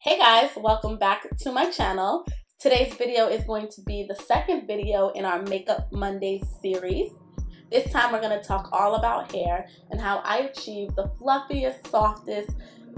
Hey guys, welcome back to my channel. Today's video is going to be the second video in our Makeup Mondays series. This time we're going to talk all about hair and how I achieve the fluffiest, softest,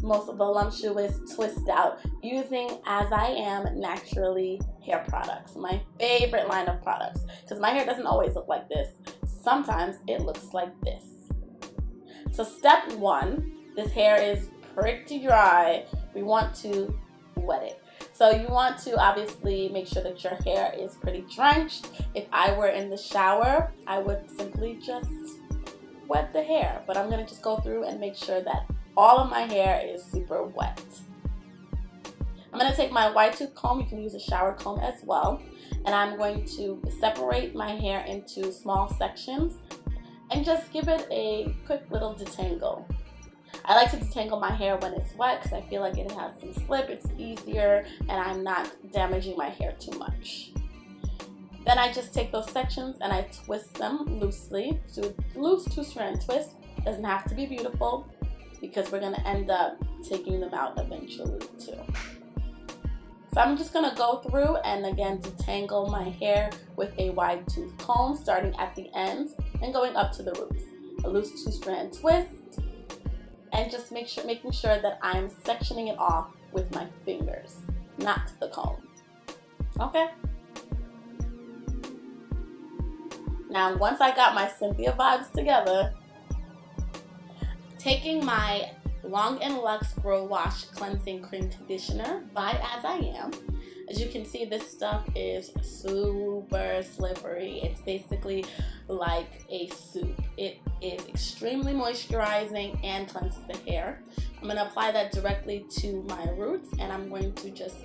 most voluptuous twist out using AsIAm Naturally hair products. My favorite line of products, because my hair doesn't always look like this. Sometimes it looks like this. So step one, this hair is pretty dry. We want to wet it. So you want to obviously make sure that your hair is pretty drenched. If I were in the shower, I would simply just wet the hair. But I'm going to just go through and make sure that all of my hair is super wet. I'm going to take my wide tooth comb. You can use a shower comb as well. And I'm going to separate my hair into small sections and just give it a quick little detangle. I like to detangle my hair when it's wet because I feel like it has some slip, it's easier, and I'm not damaging my hair too much. Then I just take those sections and I twist them loosely. So loose 2-strand twist. Doesn't have to be beautiful because we're going to end up taking them out eventually too. So I'm just going to go through and again detangle my hair with a wide tooth comb starting at the ends and going up to the roots. A loose 2-strand twist. And just making sure that I'm sectioning it off with my fingers, not the comb. Okay? Now, once I got my Cynthia vibes together, taking my Long Luxe GroWash Cleansing Cream Conditioner by AsIAm. As you can see, this stuff is super slippery. It's basically like a soup. It is extremely moisturizing and cleanses the hair. I'm going to apply that directly to my roots, and I'm going to just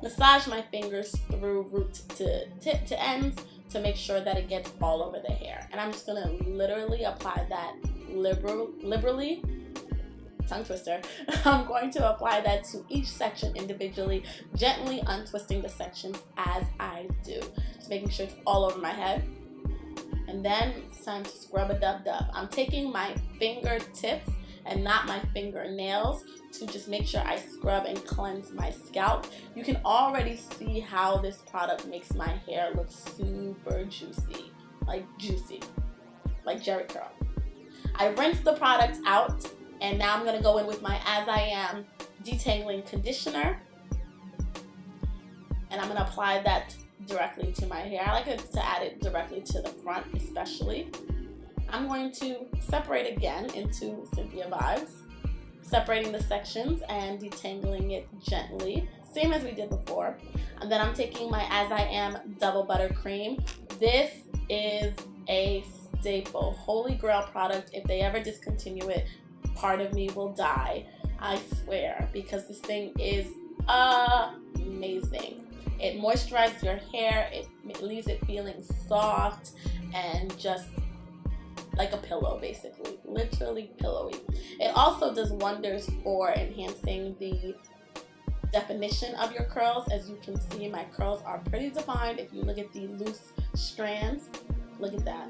massage my fingers through root to tip to ends to make sure that it gets all over the hair. And I'm just going to literally apply that liberally. Tongue twister. I'm going to apply that to each section individually, gently untwisting the sections as I do. Just making sure it's all over my head. And then it's time to scrub a dub. I'm taking my fingertips and not my fingernails to just make sure I scrub and cleanse my scalp. You can already see how this product makes my hair look super juicy, like Jerry curl. I rinse the product out. And now I'm going to go in with my AsIAm Detangling Conditioner. And I'm going to apply that directly to my hair. I like it to add it directly to the front especially. I'm going to separate again into Cynthia vibes. Separating the sections and detangling it gently. Same as we did before. And then I'm taking my AsIAm DoubleButter Cream. This is a staple, holy grail product. If they ever discontinue it, part of me will die, I swear, because this thing is amazing. It moisturizes your hair, it leaves it feeling soft and just like a pillow, basically, literally pillowy. It also does wonders for enhancing the definition of your curls. As you can see, my curls are pretty defined. If you look at the loose strands, look at that.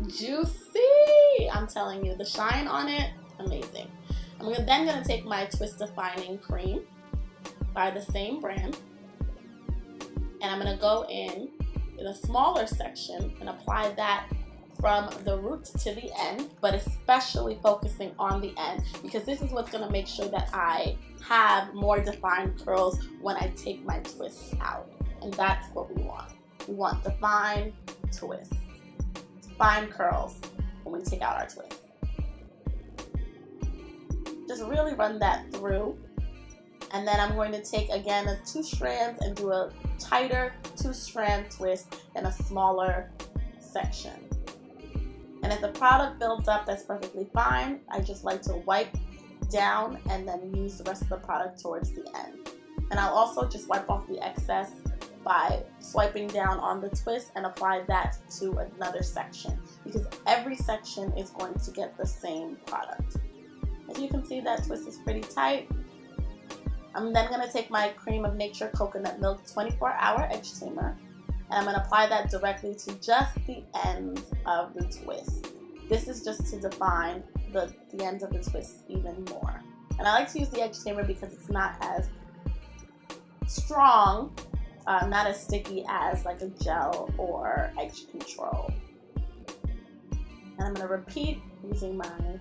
Juicy! I'm telling you, the shine on it, amazing. I'm then going to take my Twist Defining Cream by the same brand, and I'm going to go in a smaller section and apply that from the root to the end, but especially focusing on the end, because this is what's going to make sure that I have more defined curls when I take my twists out. And that's what we want. We want defined twists. Fine curls when we take out our twist. Just really run that through. And then I'm going to take again a 2 strands and do a tighter 2-strand twist in a smaller section. And if the product builds up, that's perfectly fine. I just like to wipe down and then use the rest of the product towards the end. And I'll also just wipe off the excess by swiping down on the twist and apply that to another section, because every section is going to get the same product. As you can see, that twist is pretty tight. I'm then going to take my Cream of Nature Coconut Milk 24-hour Edge Tamer, and I'm going to apply that directly to just the ends of the twist. This is just to define the ends of the twist even more. And I like to use the edge tamer because it's not as strong, not as sticky as like a gel or edge control. And I'm going to repeat using my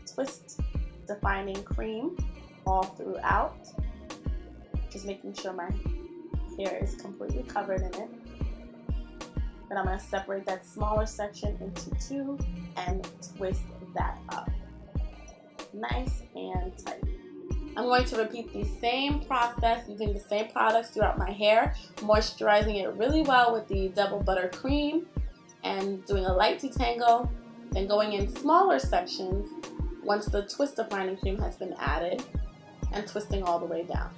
twist defining cream all throughout, just making sure my hair is completely covered in it. Then I'm going to separate that smaller section into two and twist that up nice and tight. I'm going to repeat the same process using the same products throughout my hair, moisturizing it really well with the DoubleButter Cream and doing a light detangle, then going in smaller sections once the twist defining cream has been added and twisting all the way down.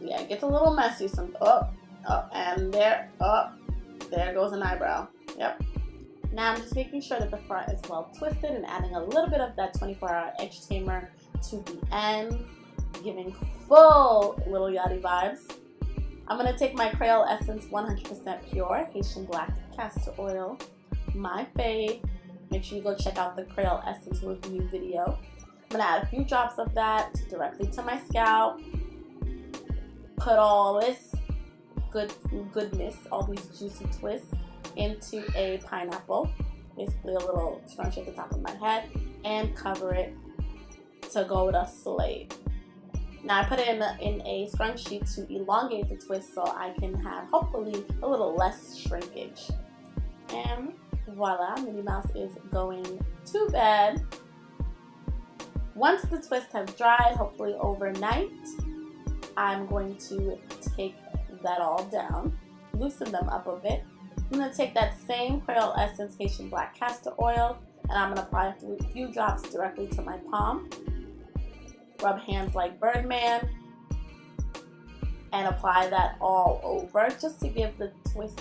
Yeah, it gets a little messy. And there goes an eyebrow. Yep. Now I'm just making sure that the front is well twisted and adding a little bit of that 24-hour edge tamer to the ends, giving full Little Yachty vibes. I'm going to take my Kreyol Essence 100% Pure Haitian Black Castor Oil, my fave. Make sure you go check out the Kreyol Essence review video. I'm going to add a few drops of that directly to my scalp. Put all this goodness, all these juicy twists into a pineapple, basically a little scrunch at the top of my head, and cover it to go with a slate. Now I put it in a scrunchie to elongate the twist so I can have hopefully a little less shrinkage. And voila, Minnie Mouse is going to bed. Once the twists have dried, hopefully overnight, I'm going to take that all down, loosen them up a bit. I'm going to take that same Kreyol Essence Haitian Black Castor Oil and I'm going to apply a few drops directly to my palm. Rub hands like Birdman and apply that all over just to give the twist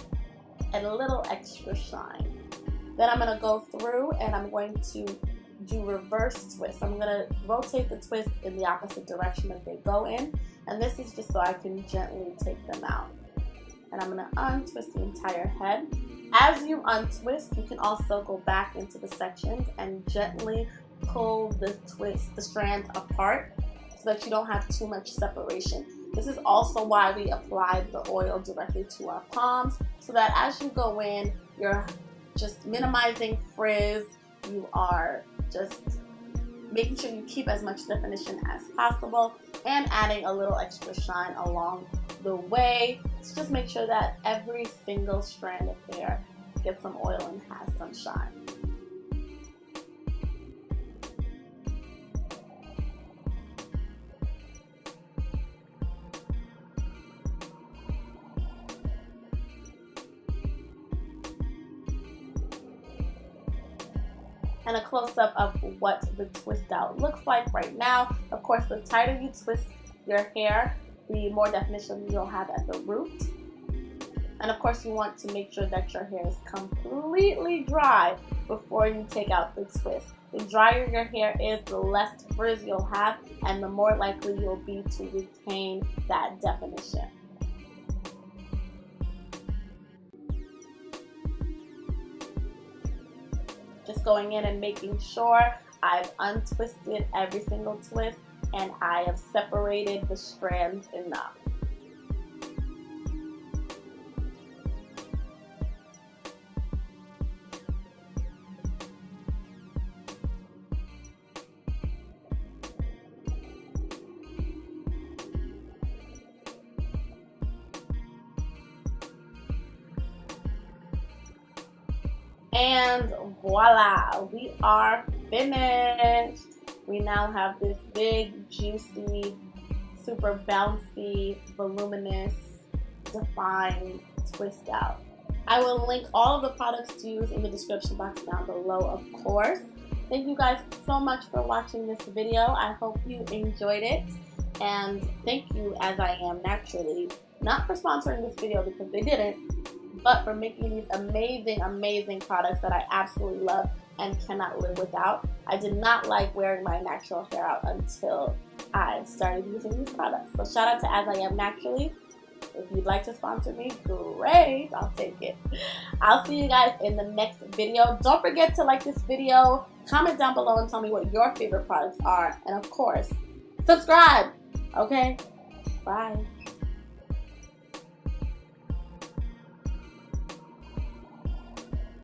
a little extra shine. Then I'm going to go through and I'm going to do reverse twists. I'm going to rotate the twist in the opposite direction that they go in, and this is just so I can gently take them out. And I'm going to untwist the entire head. As you untwist, you can also go back into the sections and gently pull the strands apart so that you don't have too much separation. This is also why we applied the oil directly to our palms, so that as you go in, you're just minimizing frizz. You are just making sure you keep as much definition as possible and adding a little extra shine along the way. So just make sure that every single strand of hair gets some oil and has some shine. And a close-up of what the twist out looks like right now. Of course, the tighter you twist your hair, the more definition you'll have at the root. And of course, you want to make sure that your hair is completely dry before you take out the twist. The drier your hair is, the less frizz you'll have, and the more likely you'll be to retain that definition. Just going in and making sure I've untwisted every single twist and I have separated the strands enough. And voila, we are finished. We now have this big, juicy, super bouncy, voluminous, defined twist out. I will link all of the products to use in the description box down below, of course. Thank you guys so much for watching this video. I hope you enjoyed it. And thank you, As I Am Naturally, not for sponsoring this video because they didn't, but for making these amazing, amazing products that I absolutely love and cannot live without. I did not like wearing my natural hair out until I started using these products. So shout out to As I Am Naturally. If you'd like to sponsor me, great, I'll take it. I'll see you guys in the next video. Don't forget to like this video, Comment down below and tell me what your favorite products are. And of course, subscribe. Okay? Bye.